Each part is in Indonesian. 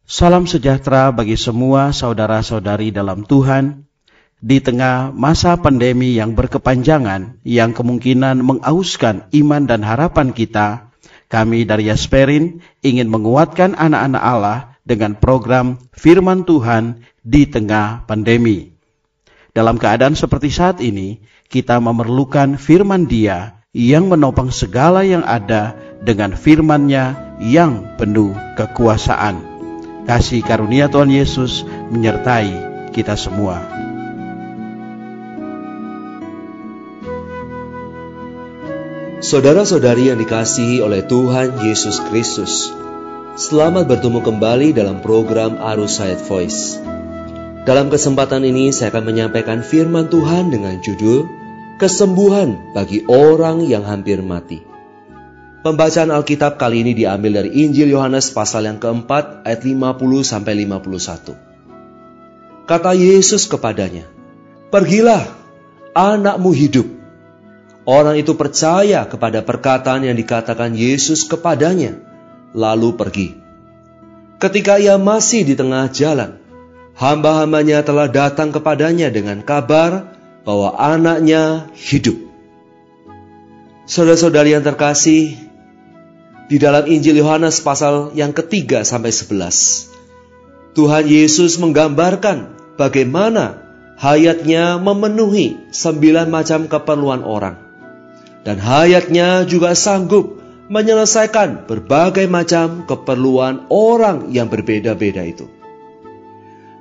Salam sejahtera bagi semua saudara-saudari dalam Tuhan. Di tengah masa pandemi yang berkepanjangan, yang kemungkinan mengauskan iman dan harapan kita, kami dari Yasperin ingin menguatkan anak-anak Allah dengan program Firman Tuhan di tengah pandemi. Dalam keadaan seperti saat ini, kita memerlukan firman Dia yang menopang segala yang ada dengan firman-Nya yang penuh kekuasaan. Kasih karunia Tuhan Yesus menyertai kita semua. Saudara-saudari yang dikasihi oleh Tuhan Yesus Kristus, selamat bertemu kembali dalam program Arus Hayat Voice. Dalam kesempatan ini saya akan menyampaikan firman Tuhan dengan judul Kesembuhan bagi orang yang hampir mati. Pembacaan Alkitab kali ini diambil dari Injil Yohanes pasal yang keempat ayat 50-51. Kata Yesus kepadanya, "Pergilah, anakmu hidup." Orang itu percaya kepada perkataan yang dikatakan Yesus kepadanya, lalu pergi. Ketika ia masih di tengah jalan, hamba-hambanya telah datang kepadanya dengan kabar bahwa anaknya hidup. Saudara-saudari yang terkasih, di dalam Injil Yohanes pasal yang ketiga sampai 11, Tuhan Yesus menggambarkan bagaimana hayatnya memenuhi 9 macam keperluan orang. Dan hayatnya juga sanggup menyelesaikan berbagai macam keperluan orang yang berbeda-beda itu.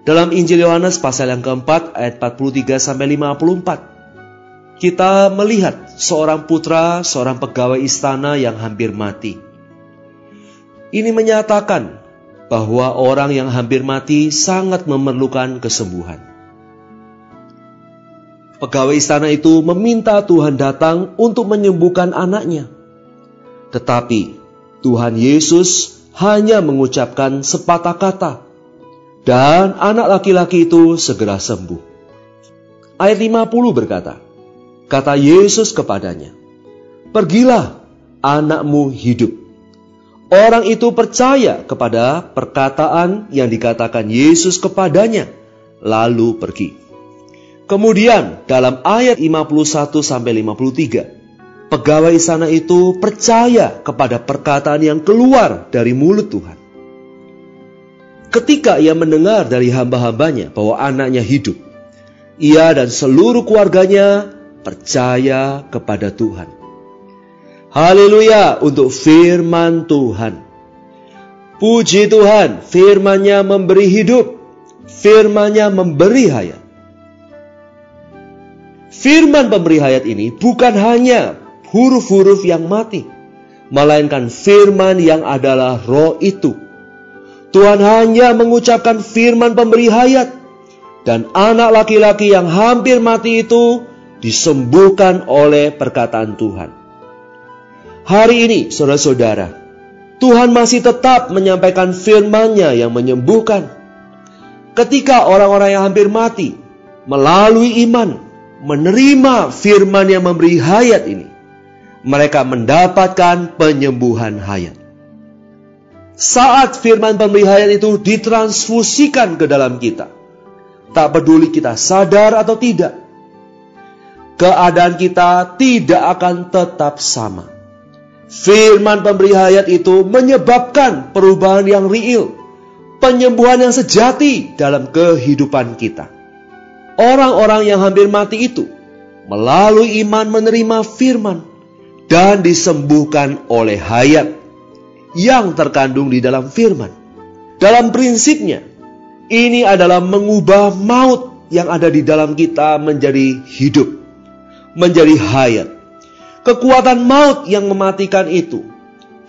Dalam Injil Yohanes pasal yang keempat ayat 43-54, kita melihat seorang putra, seorang pegawai istana yang hampir mati. Ini menyatakan bahwa orang yang hampir mati sangat memerlukan kesembuhan. Pegawai istana itu meminta Tuhan datang untuk menyembuhkan anaknya. Tetapi Tuhan Yesus hanya mengucapkan sepatah kata, dan anak laki-laki itu segera sembuh. Ayat 50 berkata, kata Yesus kepadanya, "Pergilah, anakmu hidup." Orang itu percaya kepada perkataan yang dikatakan Yesus kepadanya, lalu pergi. Kemudian dalam ayat 51-53, pegawai istana itu percaya kepada perkataan yang keluar dari mulut Tuhan. Ketika ia mendengar dari hamba-hambanya bahwa anaknya hidup, ia dan seluruh keluarganya percaya kepada Tuhan. Haleluya untuk firman Tuhan. Puji Tuhan, firman-Nya memberi hidup, firman-Nya memberi hayat. Firman pemberi hayat ini bukan hanya huruf-huruf yang mati, melainkan firman yang adalah roh itu. Tuhan hanya mengucapkan firman pemberi hayat, dan anak laki-laki yang hampir mati itu disembuhkan oleh perkataan Tuhan. Hari ini, saudara-saudara, Tuhan masih tetap menyampaikan firman-Nya yang menyembuhkan. Ketika orang-orang yang hampir mati melalui iman menerima firman yang memberi hayat ini, mereka mendapatkan penyembuhan hayat. Saat firman pemberi hayat itu ditransfusikan ke dalam kita, tak peduli kita sadar atau tidak, keadaan kita tidak akan tetap sama. Firman pemberi hayat itu menyebabkan perubahan yang real, penyembuhan yang sejati dalam kehidupan kita. Orang-orang yang hampir mati itu melalui iman menerima firman dan disembuhkan oleh hayat yang terkandung di dalam firman. Dalam prinsipnya, ini adalah mengubah maut yang ada di dalam kita menjadi hidup, menjadi hayat. Kekuatan maut yang mematikan itu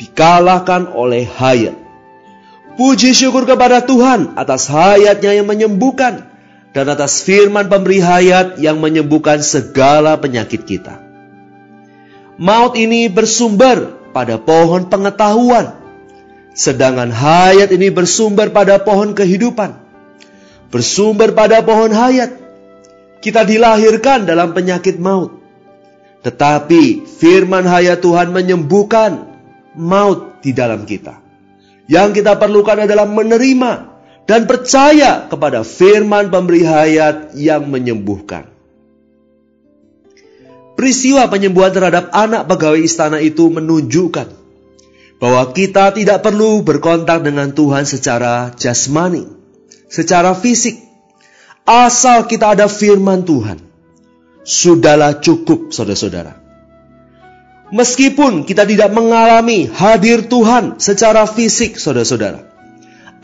dikalahkan oleh hayat. Puji syukur kepada Tuhan atas hayat-Nya yang menyembuhkan, dan atas firman pemberi hayat yang menyembuhkan segala penyakit kita. Maut ini bersumber pada pohon pengetahuan, sedangkan hayat ini bersumber pada pohon kehidupan, bersumber pada pohon hayat. Kita dilahirkan dalam penyakit maut, tetapi firman hayat Tuhan menyembuhkan maut di dalam kita. Yang kita perlukan adalah menerima dan percaya kepada firman pemberi hayat yang menyembuhkan. Peristiwa penyembuhan terhadap anak pegawai istana itu menunjukkan bahwa kita tidak perlu berkontak dengan Tuhan secara jasmani, secara fisik. Asal kita ada firman Tuhan, sudahlah cukup saudara-saudara. Meskipun kita tidak mengalami hadir Tuhan secara fisik saudara-saudara,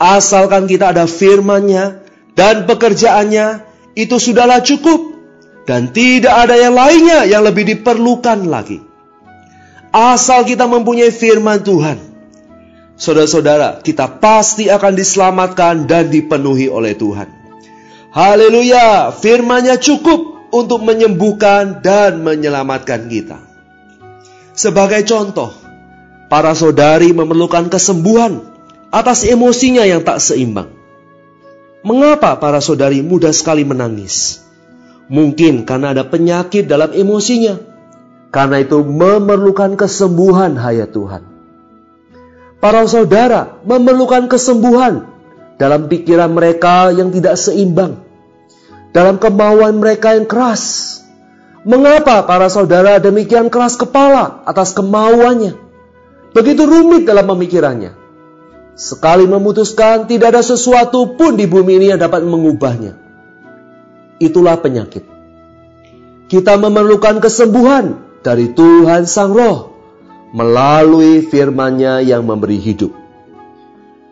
asalkan kita ada firman-Nya dan pekerjaannya, itu sudahlah cukup. Dan tidak ada yang lainnya yang lebih diperlukan lagi. Asal kita mempunyai firman Tuhan, saudara-saudara, kita pasti akan diselamatkan dan dipenuhi oleh Tuhan. Haleluya, firman-Nya cukup untuk menyembuhkan dan menyelamatkan kita. Sebagai contoh, para saudari memerlukan kesembuhan atas emosinya yang tak seimbang. Mengapa para saudari mudah sekali menangis? Mungkin karena ada penyakit dalam emosinya. Karena itu memerlukan kesembuhan hayat Tuhan. Para saudara memerlukan kesembuhan dalam pikiran mereka yang tidak seimbang, dalam kemauan mereka yang keras. Mengapa para saudara demikian keras kepala atas kemauannya? Begitu rumit dalam pemikirannya. Sekali memutuskan, tidak ada sesuatu pun di bumi ini yang dapat mengubahnya. Itulah penyakit. Kita memerlukan kesembuhan dari Tuhan Sang Roh melalui firman-Nya yang memberi hidup.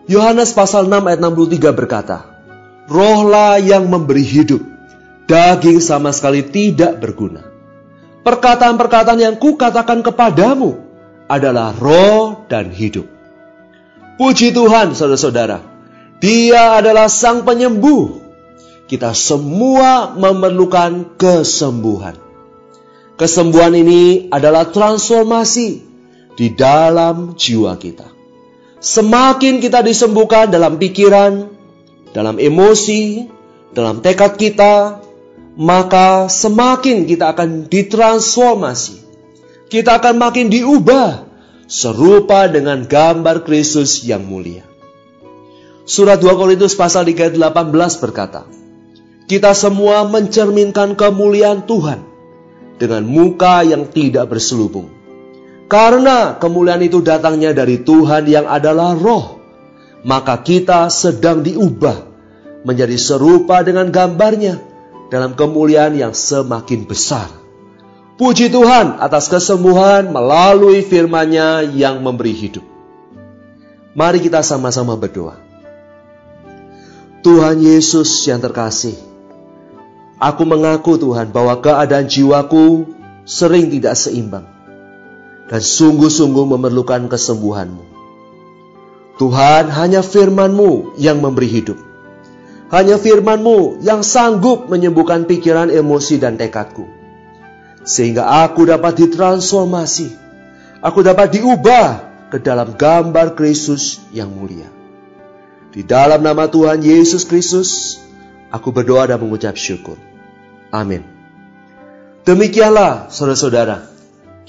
Yohanes pasal 6 ayat 63 berkata, Rohlah yang memberi hidup, daging sama sekali tidak berguna. Perkataan-perkataan yang kukatakan kepadamu adalah roh dan hidup. Puji Tuhan saudara-saudara, Dia adalah Sang Penyembuh. Kita semua memerlukan kesembuhan. Kesembuhan ini adalah transformasi di dalam jiwa kita. Semakin kita disembuhkan dalam pikiran, dalam emosi, dalam tekad kita, maka semakin kita akan ditransformasi. Kita akan makin diubah serupa dengan gambar Kristus yang mulia. Surat 2 Korintus pasal 3 ayat 18 berkata, kita semua mencerminkan kemuliaan Tuhan dengan muka yang tidak berselubung. Karena kemuliaan itu datangnya dari Tuhan yang adalah Roh, maka kita sedang diubah menjadi serupa dengan gambar-Nya dalam kemuliaan yang semakin besar. Puji Tuhan atas kesembuhan melalui firman-Nya yang memberi hidup. Mari kita sama-sama berdoa. Tuhan Yesus yang terkasih, aku mengaku Tuhan bahwa keadaan jiwaku sering tidak seimbang dan sungguh-sungguh memerlukan kesembuhan-Mu. Tuhan, hanya firman-Mu yang memberi hidup. Hanya firman-Mu yang sanggup menyembuhkan pikiran, emosi, dan tekadku. Sehingga aku dapat ditransformasi. Aku dapat diubah ke dalam gambar Kristus yang mulia. Di dalam nama Tuhan Yesus Kristus, aku berdoa dan mengucap syukur. Amin. Demikianlah saudara-saudara,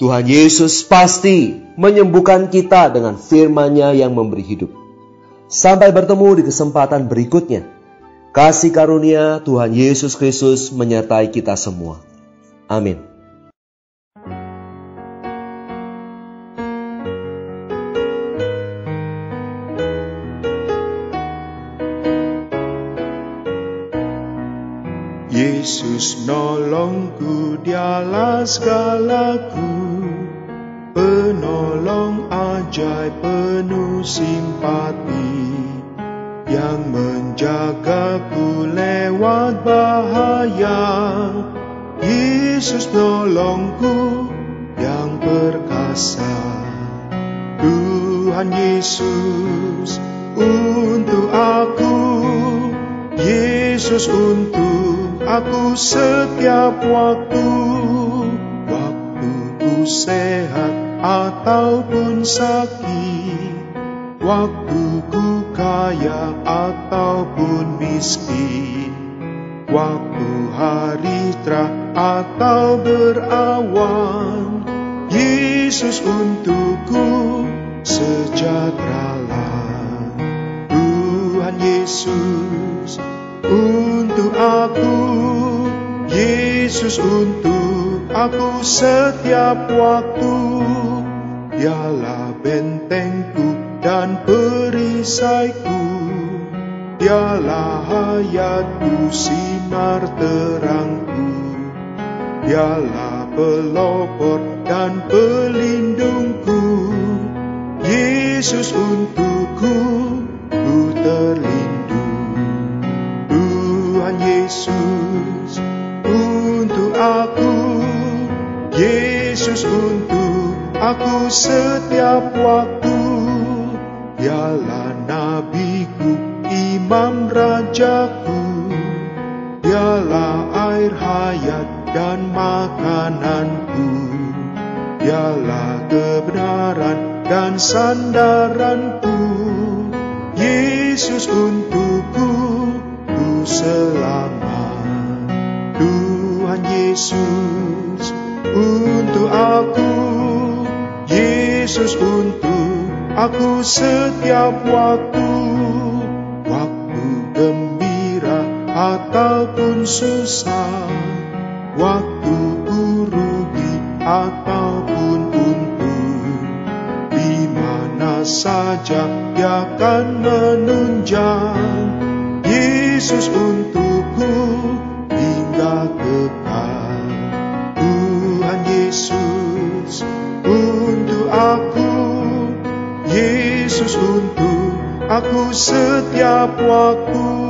Tuhan Yesus pasti menyembuhkan kita dengan firman-Nya yang memberi hidup. Sampai bertemu di kesempatan berikutnya. Kasih karunia Tuhan Yesus Kristus menyertai kita semua. Amin. Yesus nolongku, Dialah segalaku, penolong ajaib penuh simpati, yang menjagaku lewat bahaya. Yesus nolongku yang perkasa. Tuhan Yesus untuk aku, Yesus untuk aku setiap waktu. Waktuku sehat ataupun sakit, waktuku kaya ataupun miskin, waktu hari terang atau berawan, Yesus untukku sejahteralah. Yesus untuk aku, Yesus untuk aku setiap waktu. Dialah bentengku dan perisaiku, Dialah hayatku, sinar terangku, Dialah pelopor dan pelindungku. Yesus untukku, ku terlindung. Tuhan Yesus untuk aku, Yesus untuk aku setiap waktu. Dialah nabiku, imam rajaku, Dialah air hayat dan makananku, Dialah kebenaran dan sandaranku. Yesus untukku, ku selamat. Tuhan Yesus untuk aku, Yesus untuk aku setiap waktu. Waktu gembira ataupun susah, waktu ku rugi ataupun untung, di mana saja Dia akan menunjang. Yesus untukku hingga kekal. Tuhan Yesus untuk aku, Yesus untuk aku setiap waktu.